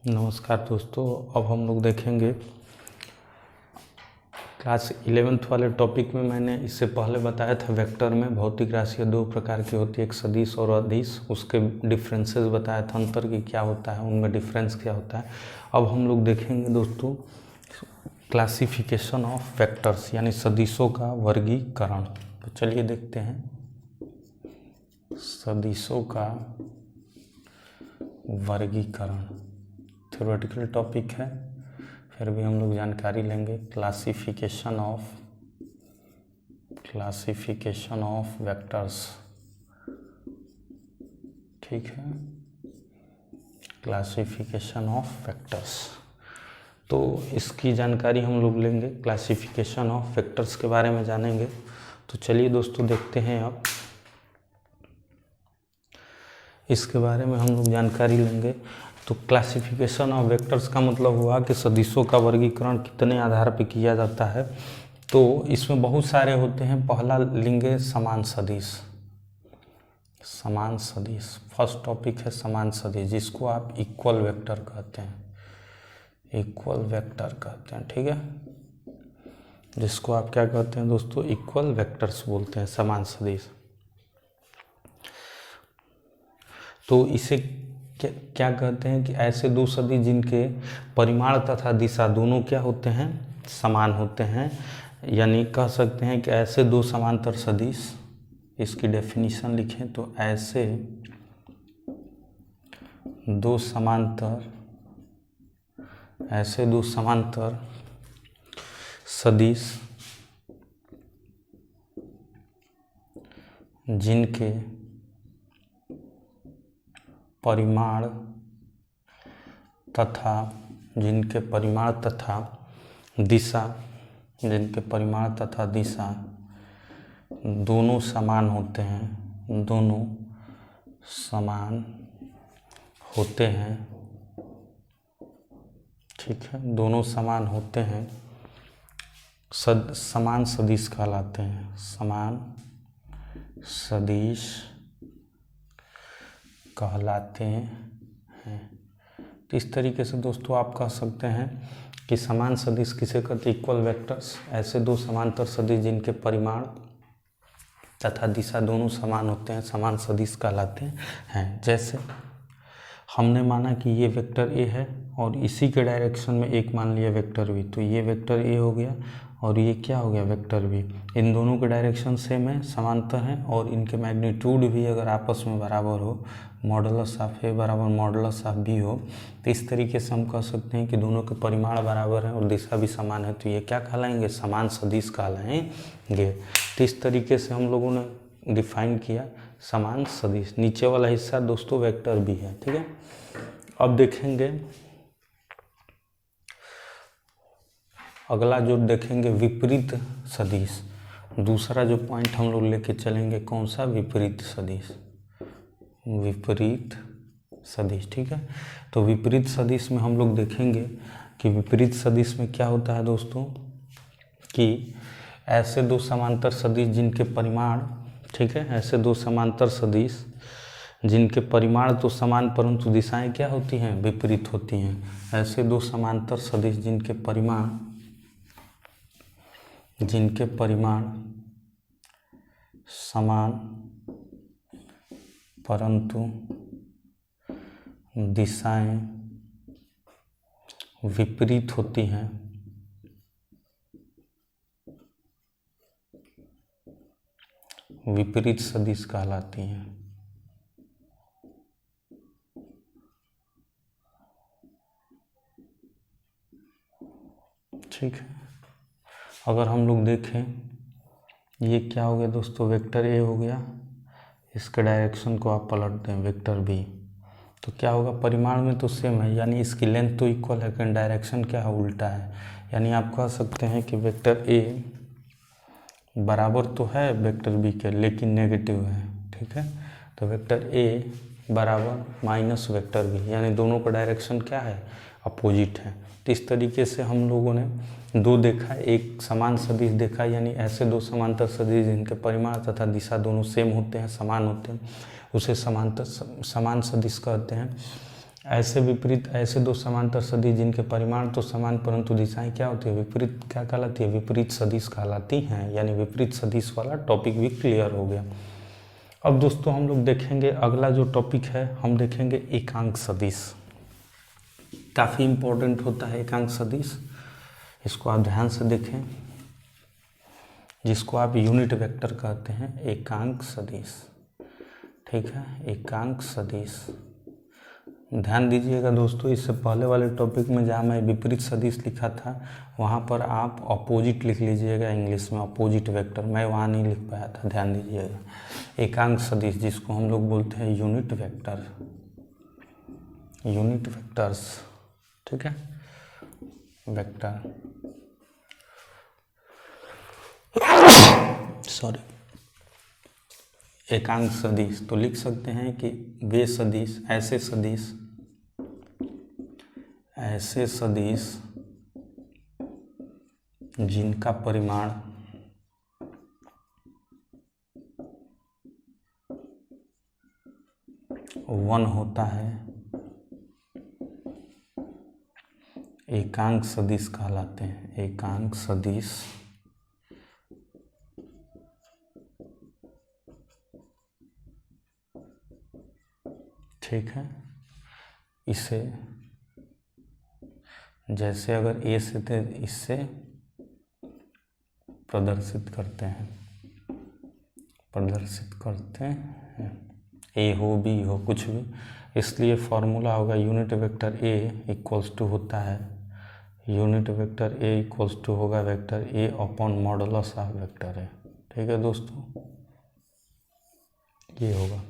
नमस्कार दोस्तों, अब हम लोग देखेंगे क्लास 11th वाले टॉपिक में। मैंने इससे पहले बताया था वेक्टर में भौतिक राशियाँ दो प्रकार की होती है, एक सदिश और अदिश। उसके डिफरेंसेस बताया था, अंतर की क्या होता है, उनमें डिफरेंस क्या होता है। अब हम लोग देखेंगे दोस्तों क्लासिफिकेशन ऑफ वेक्टर्स यानी सदिशों का वर्गीकरण। तो चलिए देखते हैं सदिशों का वर्गीकरण। थ्योरेटिकल टॉपिक है, फिर भी हम लोग जानकारी लेंगे। क्लासिफिकेशन ऑफ वेक्टर्स, ठीक है। क्लासिफिकेशन ऑफ वेक्टर्स, तो इसकी जानकारी हम लोग लेंगे। क्लासिफिकेशन ऑफ वेक्टर्स के बारे में जानेंगे। तो चलिए दोस्तों देखते हैं अब इसके बारे में हम लोग जानकारी लेंगे। तो क्लासिफिकेशन ऑफ वेक्टर्स का मतलब हुआ कि सदिशों का वर्गीकरण कितने आधार पर किया जाता है। तो इसमें बहुत सारे होते हैं। पहला लेंगे समान सदिश। समान सदिश फर्स्ट टॉपिक है, समान सदिश, जिसको आप इक्वल वेक्टर कहते हैं। इक्वल वेक्टर कहते हैं, ठीक है। जिसको आप क्या कहते हैं दोस्तों, इक्वल वेक्टर्स बोलते हैं, समान सदिश। तो इसे क्या कहते हैं कि ऐसे दो सदिश जिनके परिमाण तथा दिशा दोनों क्या होते हैं, समान होते हैं। यानी कह सकते हैं कि ऐसे दो समांतर सदिश, इसकी डेफिनेशन लिखें तो ऐसे दो समांतर सदिश जिनके परिमाण तथा दिशा दोनों समान होते हैं, ठीक है। दोनों समान होते हैं, समान सदिश कहलाते हैं। समान सदिश कहलाते हैं। तो इस तरीके से दोस्तों आप कह सकते हैं कि समान सदिश किसे कहते हैं, इक्वल वेक्टर्स। ऐसे दो समांतर सदिश जिनके परिमाण तथा दिशा दोनों समान होते हैं, समान सदिश कहलाते हैं। जैसे हमने माना कि ये वेक्टर ए है और इसी के डायरेक्शन में एक मान लिया वेक्टर बी, तो ये वेक्टर ए हो गया और ये क्या हो गया, वेक्टर बी। इन दोनों के डायरेक्शन सेम है, समांतर हैं, और इनके मैग्नीट्यूड भी अगर आपस में बराबर हो, मॉडुलस ऑफ ए बराबर मॉडुलस ऑफ बी हो, तो इस तरीके से हम कह सकते हैं कि दोनों के परिमाण बराबर हैं और दिशा भी समान है। तो ये क्या कहलाएंगे, समान सदिश कहलाएंगे। तो इस तरीके से हम लोगों ने डिफाइन किया समान सदिश। नीचे वाला हिस्सा दोस्तों वेक्टर भी है, ठीक है। अब देखेंगे अगला जो देखेंगे विपरीत सदिश। दूसरा जो पॉइंट हम लोग लेके चलेंगे, कौन सा, विपरीत सदिश। विपरीत सदिश, ठीक है। तो विपरीत सदिश में हम लोग देखेंगे कि विपरीत सदिश में क्या होता है दोस्तों, कि ऐसे दो समांतर सदिश जिनके परिमाण, ठीक है, ऐसे दो समांतर सदिश जिनके परिमाण तो समान परंतु दिशाएं क्या होती हैं, विपरीत होती हैं। ऐसे दो समांतर सदिश जिनके परिमाण समान परंतु दिशाएं विपरीत होती हैं, विपरीत सदिश कहलाती हैं, ठीक है। अगर हम लोग देखें, ये क्या हो गया दोस्तों, वेक्टर ए हो गया, इसके डायरेक्शन को आप पलट दें वेक्टर बी, तो क्या होगा, परिमाण में तो सेम है, यानी इसकी लेंथ तो इक्वल है, लेकिन डायरेक्शन क्या है, उल्टा है। यानी आप कह सकते हैं कि वेक्टर ए बराबर तो है वेक्टर बी के, लेकिन नेगेटिव है, ठीक है। तो वेक्टर ए बराबर माइनस वेक्टर बी, यानी दोनों का डायरेक्शन क्या है, अपोजिट है। तो इस तरीके से हम लोगों ने दो देखा, एक समान सदिश देखा, यानी ऐसे दो समांतर सदिश जिनके परिमाण तथा दिशा दोनों सेम होते हैं, समान होते हैं, उसे समान सदिश कहते हैं। ऐसे दो समांतर सदिश जिनके परिमाण तो समान परंतु दिशाएं क्या होती है, विपरीत, क्या कहलाती है, विपरीत सदिश कहलाती हैं। यानी विपरीत सदिश वाला टॉपिक भी क्लियर हो गया। अब दोस्तों हम लोग देखेंगे अगला जो टॉपिक है, हम देखेंगे एकांक सदिश। काफ़ी इम्पोर्टेंट होता है एकांक सदिश, इसको आप ध्यान से देखें, जिसको आप यूनिट वेक्टर कहते हैं, एकांक सदिश। ठीक है, एकांक सदिश। ध्यान दीजिएगा दोस्तों, इससे पहले वाले टॉपिक में जहाँ मैं विपरीत सदिश लिखा था वहाँ पर आप अपोजिट लिख लीजिएगा, इंग्लिश में अपोजिट वेक्टर, मैं वहाँ नहीं लिख पाया था, ध्यान दीजिएगा। एकांक सदिश जिसको हम लोग बोलते हैं यूनिट वेक्टर, यूनिट वेक्टर्स। ठीक है, वेक्टर, सॉरी, एकांक सदिश तो लिख सकते हैं कि वे सदिश, ऐसे सदिश जिनका परिमाण वन होता है, एकांक सदिश कहलाते हैं, एकांक सदिश। ठीक है, इसे जैसे अगर ए से थे इससे प्रदर्शित करते हैं, ए हो बी हो कुछ भी, इसलिए फॉर्मूला होगा unit vector A equals to होता है, unit vector A equals to होगा vector A upon modulus of vector A. ठीक है दोस्तों, ये होगा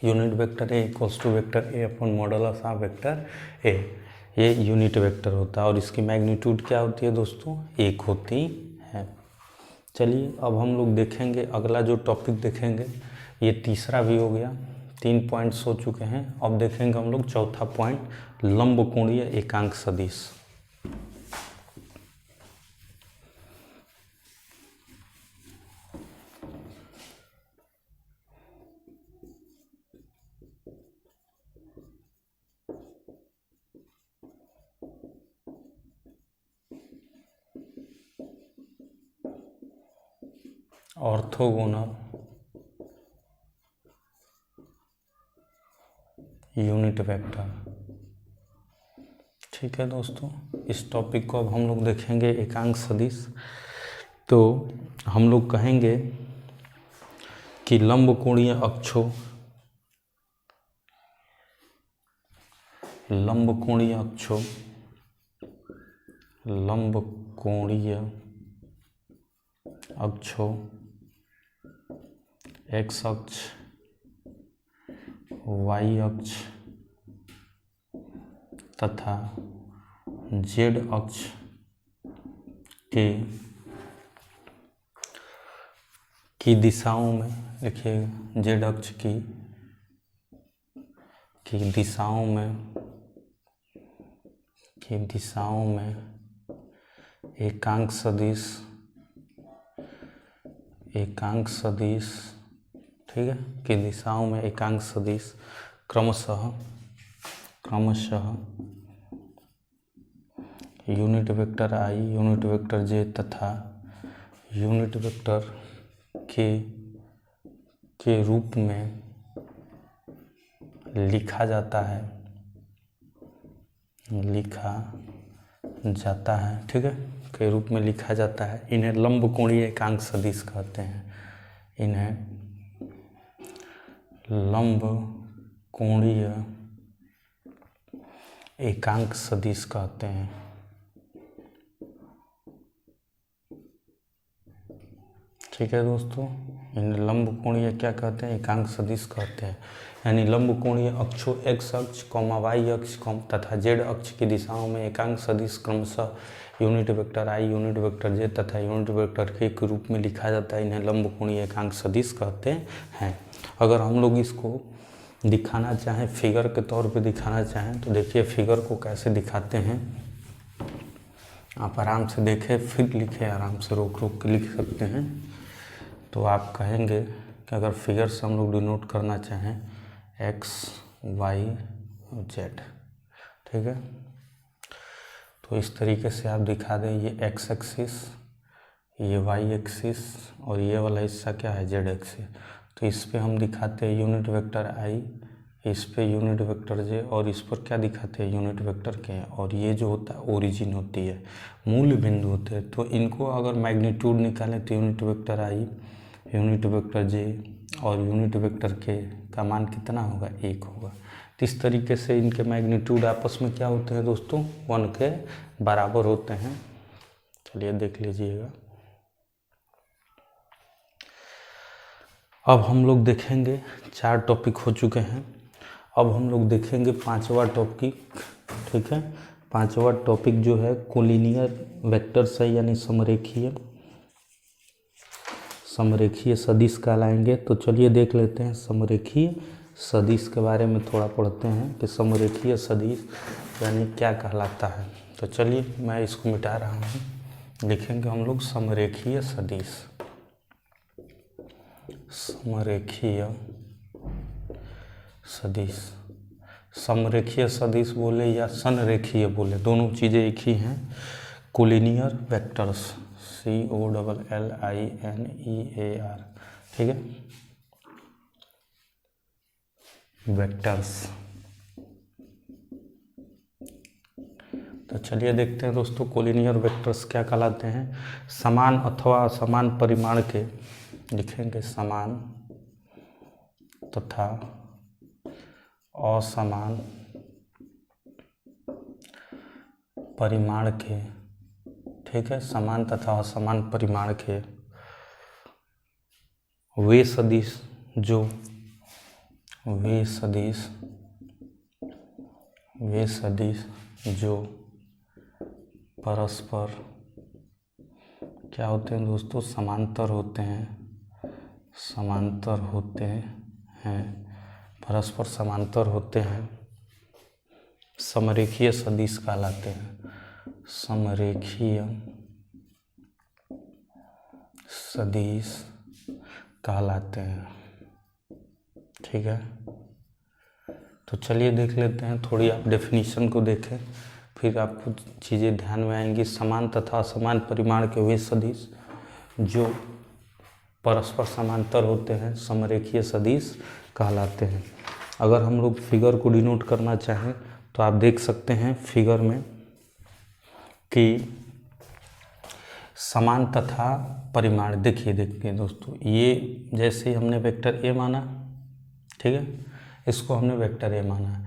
unit vector A equals to vector A upon modulus of vector A, ये यूनिट वेक्टर होता है और इसकी मैग्नीट्यूड क्या होती है दोस्तों, 1 होती है। चलिए अब हम लोग देखेंगे अगला जो टॉपिक देखेंगे, ये तीसरा भी हो गया, 3 पॉइंट्स हो चुके हैं। अब देखेंगे हम लोग चौथा पॉइंट, लंबकोणीय एकांक सदिश। Orthogonal unit vector. ठीक है दोस्तों, इस टॉपिक को अब हम लोग देखेंगे एकांक सदिश। तो हम लोग कहेंगे कि लंबकोणीय अक्षों, लंबकोणीय अक्षों, लंबकोणीय अक्षों, एक्स अक्ष, वाई अक्ष तथा जेड अक्ष की दिशाओं में, लिखिए जेड अक्ष की दिशाओं में एकांक सदिश, ठीक है, की दिशाओं में एकांक सदिश क्रमशः यूनिट वेक्टर आई, यूनिट वेक्टर जे तथा यूनिट वेक्टर के रूप में लिखा जाता है, ठीक है, के रूप में लिखा जाता है। इन्हें लंबकोणीय एकांक सदिश कहते हैं, इन्हें लंबकोणीय एकांक सदिश कहते हैं। ठीक है दोस्तों, इन्हें लंबकोणीय क्या कहते हैं, एकांक सदिश कहते हैं। यानी लंबकोणीय अक्षों एक्स अक्ष, वाई अक्ष तथा जेड अक्ष की दिशाओं में एकांक सदिश क्रमशः यूनिट वेक्टर आई, यूनिट वेक्टर जे तथा यूनिट वेक्टर के रूप में लिखा जाता है। इन्हें लंबकोणीय एकांक सदिश कहते हैं। अगर हम लोग इसको दिखाना चाहें, फिगर के तौर पे दिखाना चाहें, तो देखिए फिगर को कैसे दिखाते हैं। आप आराम से देखें, फिर लिखें, आराम से रोक के लिख सकते हैं। तो आप कहेंगे कि अगर फिगर से हम लोग डिनोट करना चाहें एक्स वाई जेड। ठीक है, तो इस तरीके से आप दिखा दें, ये एक्स एक्सिस, ये वाई एक्सिस और ये वाला हिस्सा क्या है, जेड एक्सिस। तो इस पे हम दिखाते हैं यूनिट वेक्टर आई, इस पे यूनिट वेक्टर जे, और इस पर क्या दिखाते हैं, यूनिट वेक्टर के। और ये जो होता है ओरिजिन होती है, मूल बिंदु होते हैं। तो इनको अगर मैग्नीट्यूड निकालें तो यूनिट वेक्टर आई, यूनिट वेक्टर जे और यूनिट वेक्टर के का मान कितना होगा, 1 होगा। तो इस तरीके से इनके मैग्नीट्यूड आपस में क्या होते हैं दोस्तों, 1 के बराबर होते हैं। चलिए देख लीजिएगा। अब हम लोग देखेंगे, 4 टॉपिक हो चुके हैं। अब हम लोग देखेंगे 5वां टॉपिक। ठीक है, 5वां टॉपिक जो है कोलिनियर वेक्टर्स है, यानी समरेखीय सदिश कहलाएंगे। तो चलिए देख लेते हैं समरेखीय सदिश के बारे में थोड़ा पढ़ते हैं कि समरेखीय सदिश यानी क्या कहलाता है। तो चलिए मैं इसको मिटा रहा हूँ, लिखेंगे हम लोग समरेखीय सदिश। समरेखीय सदिश, समरेखीय सदिश बोले या संरेखीय बोले, दोनों चीज़ें एक ही हैं। Collinear vectors, COLLINEAR। ठीक है, वेक्टर्स। तो चलिए देखते हैं दोस्तों, कोलिनियर वेक्टर्स क्या कहलाते हैं। समान अथवा असमान परिमाण के, लिखेंगे समान तथा असमान परिमाण के, ठीक है, समान तथा असमान परिमाण के वे सदिश जो परस्पर क्या होते हैं दोस्तों, समांतर होते हैं, परस्पर समांतर होते हैं, समरेखीय सदिश कहलाते हैं। समरेखीय सदिश कहलाते हैं। ठीक है, तो चलिए देख लेते हैं, थोड़ी आप डेफिनेशन को देखें, फिर आपको चीज़ें ध्यान में आएंगी। समान तथा असमान परिमाण के वे सदिश जो परस्पर समांतर होते हैं, समरेखीय सदिश कहलाते हैं। अगर हम लोग फिगर को डिनोट करना चाहें तो आप देख सकते हैं फिगर में कि समान तथा परिमाण, देखिए दोस्तों, ये जैसे हमने वेक्टर ए माना, ठीक है, इसको हमने वेक्टर ए माना।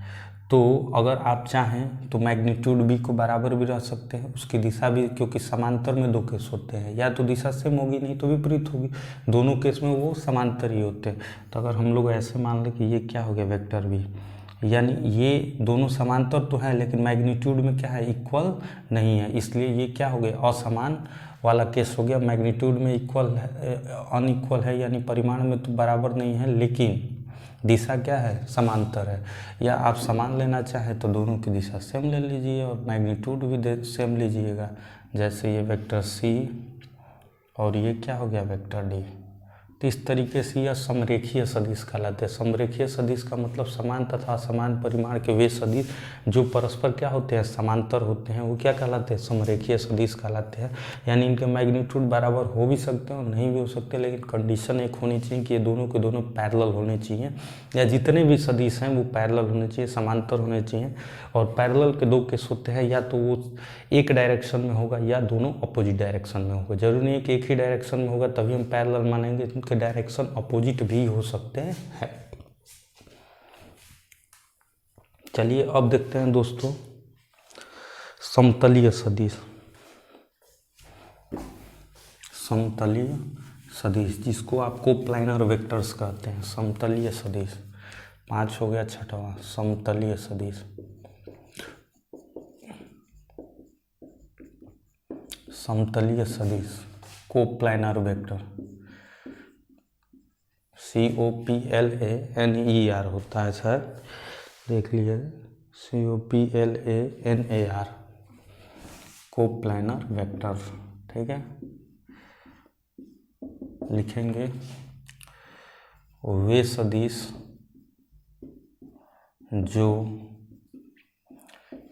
तो अगर आप चाहें तो मैग्नीट्यूड बी को बराबर भी रह सकते हैं, उसकी दिशा भी, क्योंकि समांतर में 2 केस होते हैं, या तो दिशा सेम होगी नहीं तो विपरीत होगी, दोनों केस में वो समांतर ही होते हैं। तो अगर हम लोग ऐसे मान लें कि ये क्या हो गया, वेक्टर बी, यानी ये दोनोन समांतर तो है लेकिन मैग्नीट्यूड में क्या है, इक्वल नहीं है, इसलिए ये क्या हो गया, असमान वाला केस हो गया। मैग्नीट्यूड में इक्वल है, अनइक्वल है, यानी परिमाण में तो बराबर नहीं है लेकिन दिशा क्या है, समांतर है। या आप समान लेना चाहें तो दोनों की दिशा सेम ले लीजिए और मैग्नीट्यूड भी सेम लीजिएगा। जैसे ये वेक्टर सी और ये क्या हो गया, वेक्टर डी। तो इस तरीके से यह समरेखीय सदिश कहलाते हैं। समरेखीय सदिश का मतलब समान तथा असमान परिमाण के वे सदिश जो परस्पर क्या होते हैं, समांतर होते हैं, वो क्या कहलाते हैं, समरेखीय सदिश कहलाते हैं। यानी इनके मैग्नीट्यूड बराबर हो भी सकते हैं और नहीं भी हो सकते, लेकिन कंडीशन एक होनी चाहिए कि ये दोनों के दोनों पैरेलल होने चाहिए, या जितने भी सदिश हैं वो पैरेलल होने चाहिए, समांतर होने चाहिए। और पैरेलल के 2 केस होते हैं, या तो वो एक डायरेक्शन में होगा या दोनों अपोजिट डायरेक्शन में होगा। जरूरी नहीं है कि एक ही डायरेक्शन में होगा तभी हम पैरेलल मानेंगे, उनके डायरेक्शन अपोजिट भी हो सकते हैं। चलिए अब देखते हैं दोस्तों समतलीय सदिश। समतलीय सदिश जिसको आप कोप्लानर वेक्टर्स कहते हैं, समतलीय सदिश। 5 हो गया, 6वां समतलीय सदिश। समतलीय सदिश कोप्लानर वेक्टर, COPLANER होता है सर, देख लीजिए, COPLANER कोप्लानर वेक्टर। ठीक है, लिखेंगे वे सदिश जो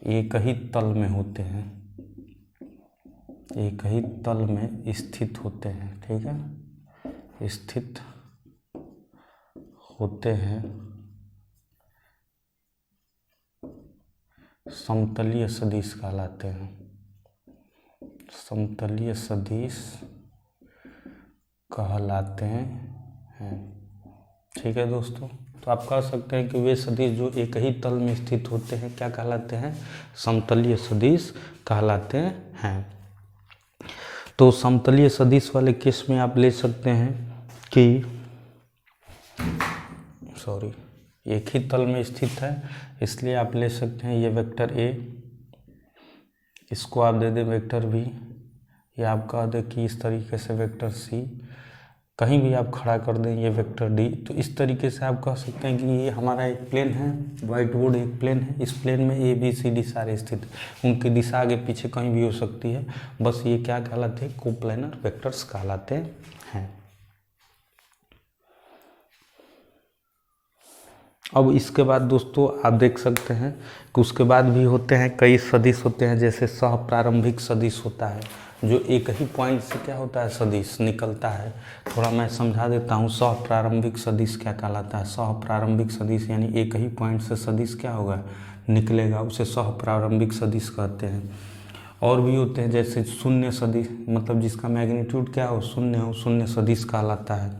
एक ही तल में होते हैं, एक ही तल में स्थित होते हैं, ठीक है, स्थित होते हैं, समतलीय सदिश कहलाते हैं, समतलीय सदिश कहलाते हैं। ठीक है दोस्तों, तो आप कह सकते हैं कि वे सदिश जो एक ही तल में स्थित होते हैं क्या कहलाते हैं, समतलीय सदिश कहलाते हैं। तो समतलीय सदिश वाले केस में आप ले सकते हैं कि एक ही तल में स्थित है, इसलिए आप ले सकते हैं ये वेक्टर ए, इसको आप दे दें वेक्टर बी, या आप कह दें कि इस तरीके से वेक्टर सी, कहीं भी आप खड़ा कर दें ये वेक्टर डी। तो इस तरीके से आप कह सकते हैं कि ये हमारा एक प्लेन है, व्हाइट बोर्ड एक प्लेन है, इस प्लेन में ए बी सी डी सारे स्थित हैं, उनकी दिशा आगे पीछे कहीं भी हो सकती है, बस ये क्या कहलाते हैं, कोप्लेनर वेक्टर्स कहलाते हैं। अब इसके बाद दोस्तों आप देख सकते हैं कि उसके बाद भी होते हैं कई सदिश होते हैं, जैसे सह प्रारंभिक सदिश होता है, जो एक ही पॉइंट से क्या होता है, सदिश निकलता है। थोड़ा मैं समझा देता हूँ, सह प्रारंभिक सदिश क्या कहलाता है। सह प्रारंभिक सदिश यानी एक ही पॉइंट से सदिश क्या होगा, निकलेगा, उसे सह प्रारंभिक सदिश कहते हैं। और भी होते हैं जैसे शून्य सदिश, मतलब जिसका मैग्नीट्यूड क्या हो, शून्य हो, शून्य सदिश कहलाता है।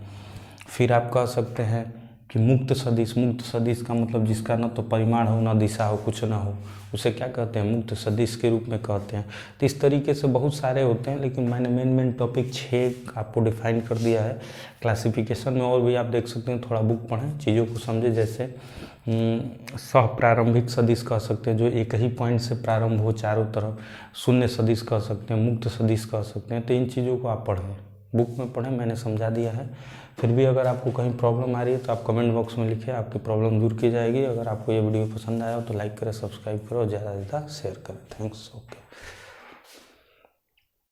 फिर आप कह सकते हैं कि मुक्त सदिश, मुक्त सदिश का मतलब जिसका ना तो परिमाण हो ना दिशा हो, कुछ ना हो, उसे क्या कहते हैं, मुक्त सदिश के रूप में कहते हैं। तो इस तरीके से बहुत सारे होते हैं, लेकिन मैंने मेन टॉपिक 6 आपको डिफाइन कर दिया है। क्लासिफिकेशन में और भी आप देख सकते हैं, थोड़ा बुक पढ़ें, चीज़ों को समझे। जैसे सह प्रारंभिक सदिश कह सकते हैं, जो एक ही पॉइंट से प्रारंभ हो चारों तरफ, शून्य सदिश कह सकते हैं, मुक्त सदिश कह सकते हैं। तो इन चीज़ों को आप पढ़ें, बुक में पढ़ें, मैंने समझा दिया है। फिर भी अगर आपको कहीं प्रॉब्लम आ रही है तो आप कमेंट बॉक्स में लिखें, आपकी प्रॉब्लम दूर की जाएगी। अगर आपको ये वीडियो पसंद आया हो तो लाइक करें, सब्सक्राइब करो और ज़्यादा से ज़्यादा शेयर करें। थैंक्स। ओके।